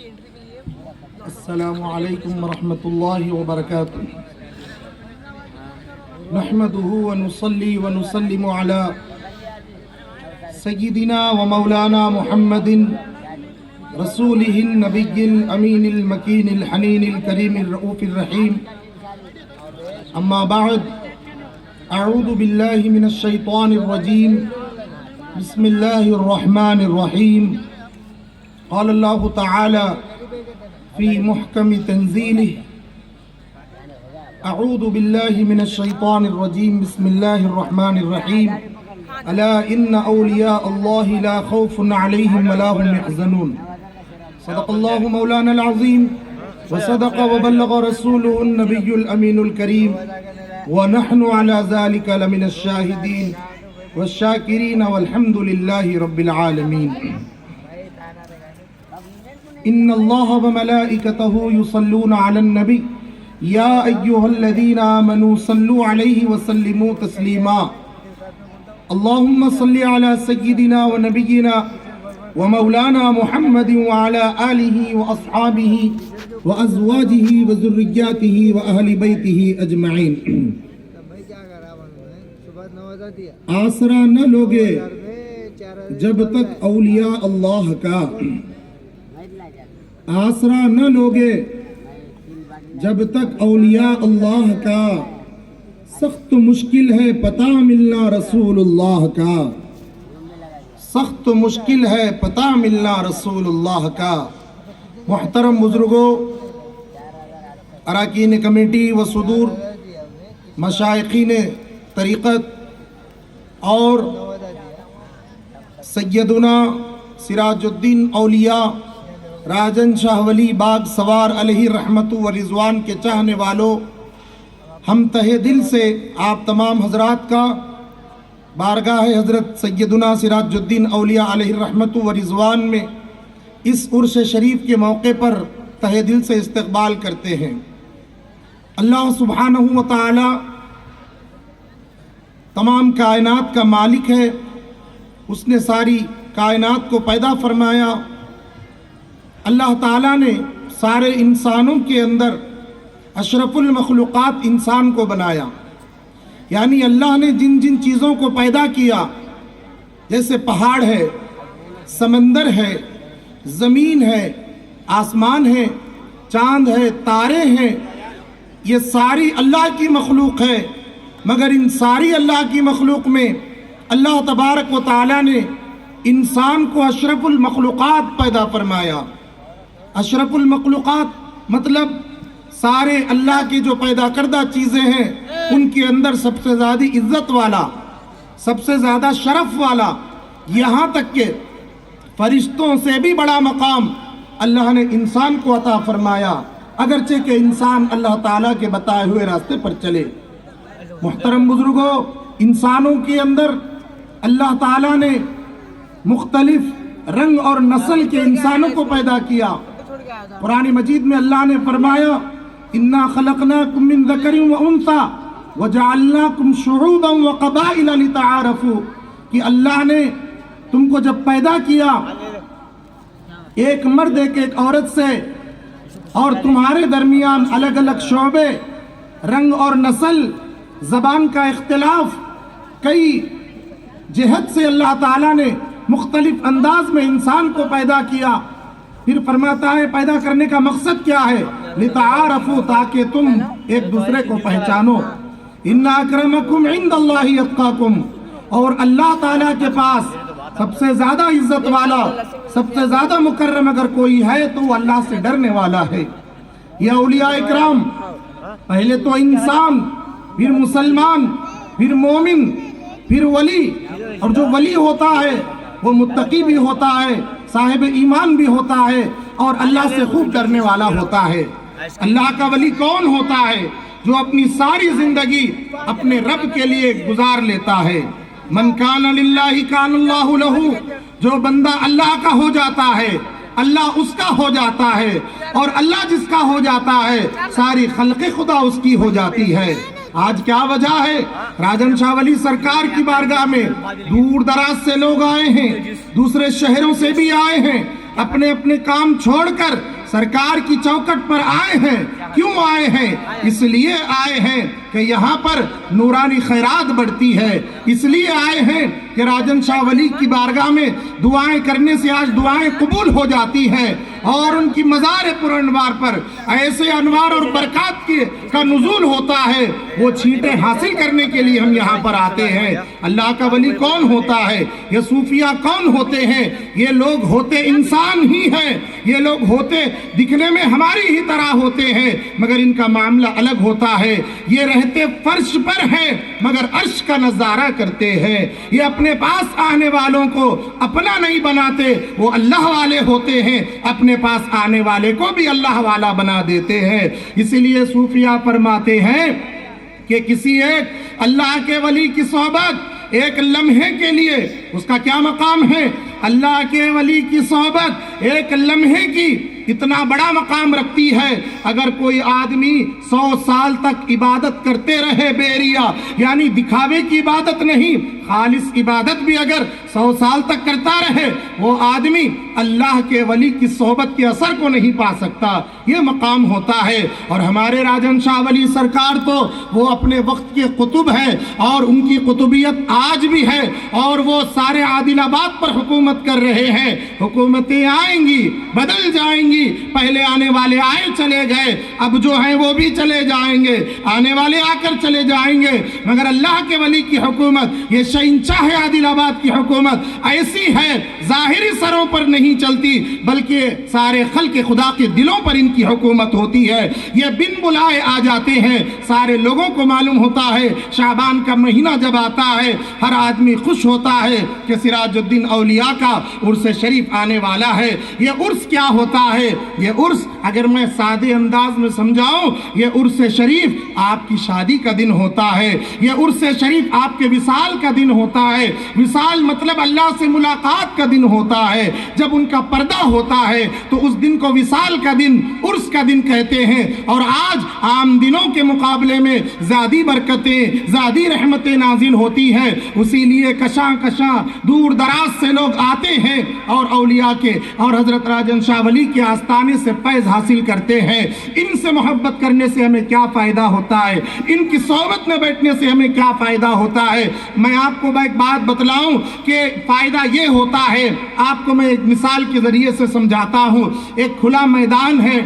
السلام علیکم ورحمۃ اللہ وبرکاتہ نحمده ونصلي ونسلم على سيدنا ومولانا محمد رسوله النبي الأمين المكين الحنين الكريم الرؤوف الرحيم أما بعد أعوذ بالله من الشيطان الرجيم بسم الله الرحمن الرحيم قال الله تعالى في محكم تنزيله اعوذ باللہ من الشیطان الرجیم بسم اللہ الرحمن الرحیم الا ان اولیاء اللہ لا خوف علیہم ولا هم يحزنون صدق اللہ مولانا العظیم وصدق وبلغ رسوله النبی الامین الکریم ونحن على ذلك لمن الشاہدین والشاکرین والحمد للہ رب العالمین ان اللہ وملائکتہ یصلون علی النبی یا ایہا الذین آمنوا صلوا علیہ وسلموا تسلیما اللہم صلی علی سیدنا و نبینا و مولانا محمد وعلی آلہ و اصحابہ و ازواجہ و ذریاتہ و اہل بیتہ اجمعین۔ آسرا نہ لوگے جب تک اولیاء اللہ کا، آسرا نہ لوگے جب تک اولیاء اللہ کا، سخت مشکل ہے پتہ ملنا رسول اللہ کا، سخت مشکل ہے پتہ ملنا رسول اللہ کا۔ محترم بزرگوں، اراکین کمیٹی و صدور، مشائخین طریقت اور سیدنا سراج الدین اولیاء راجن شاہ ولی باغ سوار علیہ رحمت و رضوان کے چاہنے والوں، ہم تہہ دل سے آپ تمام حضرات کا بارگاہ حضرت سیدنا سراج الدین اولیاء علیہ رحمت و رضوان میں اس عرس شریف کے موقع پر تہہ دل سے استقبال کرتے ہیں۔ اللہ سبحانہ و تعالی تمام کائنات کا مالک ہے، اس نے ساری کائنات کو پیدا فرمایا۔ اللہ تعالیٰ نے سارے انسانوں کے اندر اشرف المخلوقات انسان کو بنایا، یعنی اللہ نے جن جن چیزوں کو پیدا کیا، جیسے پہاڑ ہے، سمندر ہے، زمین ہے، آسمان ہے، چاند ہے، تارے ہیں، یہ ساری اللہ کی مخلوق ہے۔ مگر ان ساری اللہ کی مخلوق میں اللہ تبارک و تعالیٰ نے انسان کو اشرف المخلوقات پیدا فرمایا۔ اشرف المخلوقات مطلب سارے اللہ کی جو پیدا کردہ چیزیں ہیں ان کے اندر سب سے زیادہ عزت والا، سب سے زیادہ شرف والا، یہاں تک کہ فرشتوں سے بھی بڑا مقام اللہ نے انسان کو عطا فرمایا، اگرچہ کہ انسان اللہ تعالیٰ کے بتائے ہوئے راستے پر چلے۔ محترم بزرگوں، انسانوں کے اندر اللہ تعالیٰ نے مختلف رنگ اور نسل کے انسانوں کو پیدا کیا۔ قرآن مجید میں اللہ نے فرمایا اِنَّا خَلَقْنَاكُم مِّن ذَكَرٍ وَأُنثَىٰ وَجَعَلْنَاكُمْ شُعُوبًا وَقَبَائِلَ لِتَعَارَفُوا، کہ اللہ نے تم کو جب پیدا کیا ایک مرد ایک عورت سے، اور تمہارے درمیان الگ الگ شعبے، رنگ اور نسل، زبان کا اختلاف، کئی جہت سے اللہ تعالیٰ نے مختلف انداز میں انسان کو پیدا کیا۔ پھر فرماتا ہے پیدا کرنے کا مقصد کیا ہے؟ لِتَعَارَفُوا، تاکہ تم ایک دوسرے کو پہچانو۔ إِنَّ أَكْرَمَكُمْ عِنْدَ اللَّهِ أَتْقَاكُمْ، اور اللہ تعالیٰ کے پاس سب سے زیادہ عزت والا، سب سے زیادہ مکرم اگر کوئی ہے تو وہ اللہ سے ڈرنے والا ہے۔ یہ اولیاء اکرام پہلے تو انسان، پھر مسلمان، پھر مومن، پھر ولی، اور جو ولی ہوتا ہے وہ متقی بھی ہوتا ہے، صاحب ایمان بھی ہوتا ہے، اور اللہ سے خوب ڈرنے والا ہوتا ہے۔ اللہ کا ولی کون ہوتا ہے؟ جو اپنی ساری زندگی اپنے رب کے لیے گزار لیتا ہے۔ من کان للہ کان اللہ لہ، جو بندہ اللہ کا ہو جاتا ہے اللہ اس کا ہو جاتا ہے، اور اللہ جس کا ہو جاتا ہے ساری خلق خدا اس کی ہو جاتی ہے۔ آج کیا وجہ ہے؟ راجن شاہ ولی سرکار کی بارگاہ میں دور دراز سے لوگ آئے ہیں، دوسرے شہروں سے بھی آئے ہیں، اپنے اپنے کام چھوڑ کر सरकार की चौखट पर आए हैं। क्यों आए हैं? इसलिए आए हैं कि यहाँ पर नूरानी खैरात बढ़ती है। इसलिए आए हैं कि राजन शाह वली की बारगाह में दुआएं करने से आज दुआएं कबूल हो जाती है और उनकी मज़ार पुरअनवार पर ऐसे अनवार और बरक़ात का नुज़ूल होता है। वो छींटे हासिल करने के लिए हम यहाँ पर आते हैं। अल्लाह का वली कौन होता है? ये सूफिया कौन होते हैं? ये लोग होते इंसान ही हैं। ये लोग होते दिखने में हमारी ही तरह होते हैं, मगर इनका मामला अलग होता है। ये रहते फर्श पर हैं मगर अर्श का नज़ारा करते हैं। ये अपने पास आने वालों को अपना नहीं बनाते, वो अल्लाह वाले होते हैं। अपने पास आने वाले को भी अल्लाह वाला बना देते हैं। इसीलिए सूफिया फरमाते हैं कि किसी एक अल्लाह के वली की सोहबत एक लम्हे के लिए, उसका क्या मकाम है? अल्लाह के वली की सोहबत एक लम्हे की इतना बड़ा मकाम रखती है। अगर कोई आदमी 100 साल तक इबादत करते रहे बेरिया, यानी दिखावे की इबादत नहीं, खालिस इबादत भी अगर 100 साल तक करता रहे, वो आदमी अल्लाह के वली की सोहबत के असर को नहीं पा सकता। ये मकाम होता है। और हमारे राजन शाह वली सरकार तो वो अपने वक्त के कुतुब है और उनकी कुतुबियत आज भी है और वो सारे आदिलाबाद पर हुकूमत कर रहे हैं। हुकूमतें आएंगी, बदल जाएंगी, पहले आने वाले आए चले गए, अब जो हैं वो भी चले जाएंगे, आने वाले आकर चले जाएंगे, मगर अल्लाह के वली की हुकूमत, ये शहंशाह है आदिलाबाद की हुकूमत, ऐसी है ज़ाहिरी सरों पर नहीं चलती, बल्कि सारे खल्क़ खुदा के दिलों पर इनकी हुकूमत होती है। ये बिन बुलाए आ जाते हैं। सारे लोगों को मालूम होता है शाबान का महीना जब आता है, हर आदमी खुश होता है कि सिराजुद्दीन औलिया का उर्स शरीफ आने वाला है। ये उर्स क्या होता है? ये उर्स अगर मैं सादे अंदाज में समझाऊं, ये उर्स शरीफ आपकी शादी का दिन होता है। ये उर्स शरीफ आपके विसाल का दिन होता है। विसाल मतलब अल्लाह से मुलाकात का दिन होता है। जब उनका पर्दा होता है तो उस दिन को विसाल का दिन, उर्स का दिन कहते हैं। और आज आम दिनों के मुकाबले में ज़्यादी बरकतें, ज़्यादी रहमतें नाजिल होती हैं। उसीलिए कशा कशा दूर दराज से लोग आते हैं और औलिया के और हज़रत राजन शाह वली के आस्ताने से फैज़ हासिल करते हैं। इनसे मोहब्बत करने से हमें क्या फ़ायदा होता है? इनकी सोहबत में बैठने से हमें क्या फ़ायदा होता है? मैं आपको एक बात बतलाऊं कि फ़ायदा ये होता है, आपको मैं एक मिसाल के ज़रिए से समझाता हूँ। एक खुला मैदान है,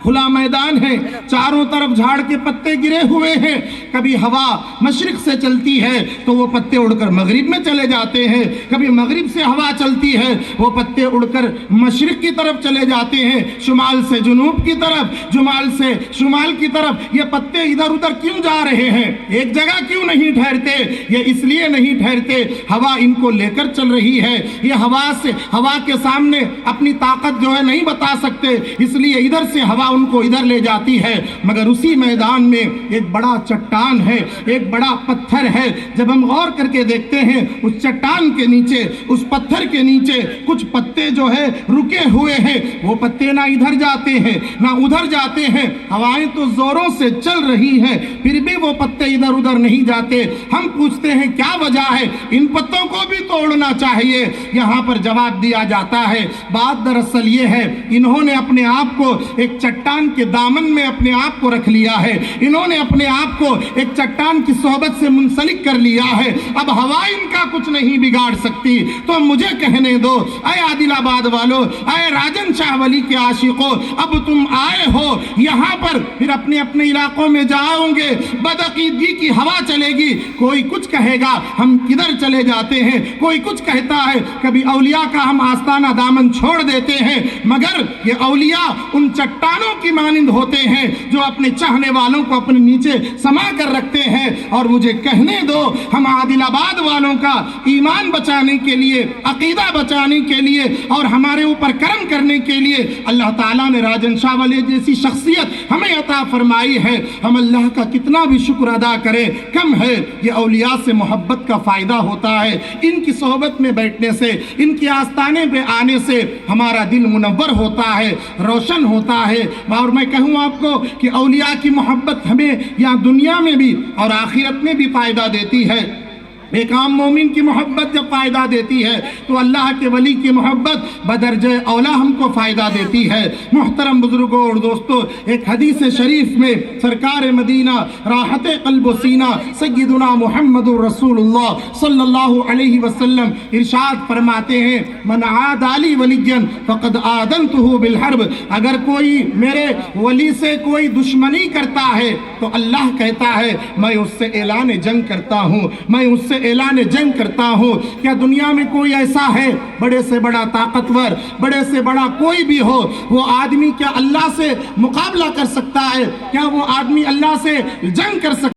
खुला मैदान है, चारों तरफ झाड़ के पत्ते गिरे हुए हैं। कभी हवा मशरिक से चलती है तो वो पत्ते उड़कर मगरिब में चले जाते हैं, कभी मगरिब से हवा चलती है वो पत्ते उड़कर मशरिक की तरफ चले जाते हैं, शुमाल से जुनूब की तरफ, जुमाल से शुमाल की तरफ। ये पत्ते इधर उधर क्यों जा रहे हैं? एक जगह क्यों नहीं ठहरते? ये इसलिए नहीं ठहरते, हवा इनको लेकर चल रही है। ये हवा के सामने अपनी ताकत जो है नहीं बता सकते, इसलिए इधर से हवा उनको इधर ले जाती है। मगर उसी मैदान में एक बड़ा चट्टान है, एक बड़ा पत्थर है। जब हम गौर करके देखते हैं उस चट्टान के नीचे, उस पत्थर के नीचे कुछ पत्ते जो है रुके हुए हैं। वो पत्ते ना इधर जाते हैं ना उधर जाते हैं, हवाएं तो जोरों से चल रही है, फिर भी वो पत्ते इधर उधर नहीं जाते। हम पूछते हैं क्या वजह है? इन पत्तों को भी तोड़ना चाहिए। यहाँ पर जवाब दिया जाता है, बात दरअसल ये है, इन्होंने अपने आप को एक चट्टान के दामन में अपने आप को रख लिया है। इन्होंने अपने आप को एक चट्टान की सोहबत से मुंसलिक कर लिया है। अब हवा इनका कुछ नहीं बिगाड़ सकती। तो मुझे कहने दो, ऐ आदिलाबाद वालों, ऐ राजन शाह वली के आशिकों, अब तुम आए हो यहाँ पर, फिर अपने अपने इलाकों में जाओगे, बदअकीदगी की हवा चलेगी। कोई कुछ कहेगा, हम किधर चले जाते हैं, कोई कुछ कहता है, कभी औलिया का हम आस्ताना दामन छोड़ देते हैं। मगर ये औलिया उन चट्टानों की मानिंद होते हैं जो अपने चाहने वालों को अपने नीचे समा कर रखते हैं। और मुझे कहने दो, हम आदिलाबाद वालों का ईमान बचाने के लिए, अकीदा बचाने के लिए और हमारे ऊपर करम करने के लिए अल्लाह ताला ने राजन शाह वली जैसी शख्सियत हमें अता फरमाई है। हम अल्लाह का कितना भी शुक्र अदा करें कम है। ये औलिया से मोहब्बत का फ़ायदा होता है। इनकी सोहबत में बैठने से, इनके आस्ताने पे आने से हमारा दिल मुनव्वर होता है, रोशन होता है। और मैं कहूँ आपको कि औलिया की मोहब्बत हमें यहाँ दुनिया में भी और आखिरत में भी फ़ायदा देती है। ایک عام مومن کی محبت جب فائدہ دیتی ہے تو اللہ کے ولی کی محبت بدرجہ اولا ہم کو فائدہ دیتی ہے۔ محترم بزرگوں اور دوستو، ایک حدیث شریف میں سرکار مدینہ راحت قلب و سینہ سیدنا محمد رسول اللہ صلی اللہ علیہ وسلم ارشاد فرماتے ہیں، من عاد علی ولی فقد آذنتہ بالحرب، اگر کوئی میرے ولی سے کوئی دشمنی کرتا ہے تو اللہ کہتا ہے میں اس سے اعلان جنگ کرتا ہوں، میں اس سے اعلان جنگ کرتا ہوں۔ کیا دنیا میں کوئی ایسا ہے بڑے سے بڑا طاقتور، بڑے سے بڑا کوئی بھی ہو، وہ آدمی کیا اللہ سے مقابلہ کر سکتا ہے؟ کیا وہ آدمی اللہ سے جنگ کر سکتا ہے؟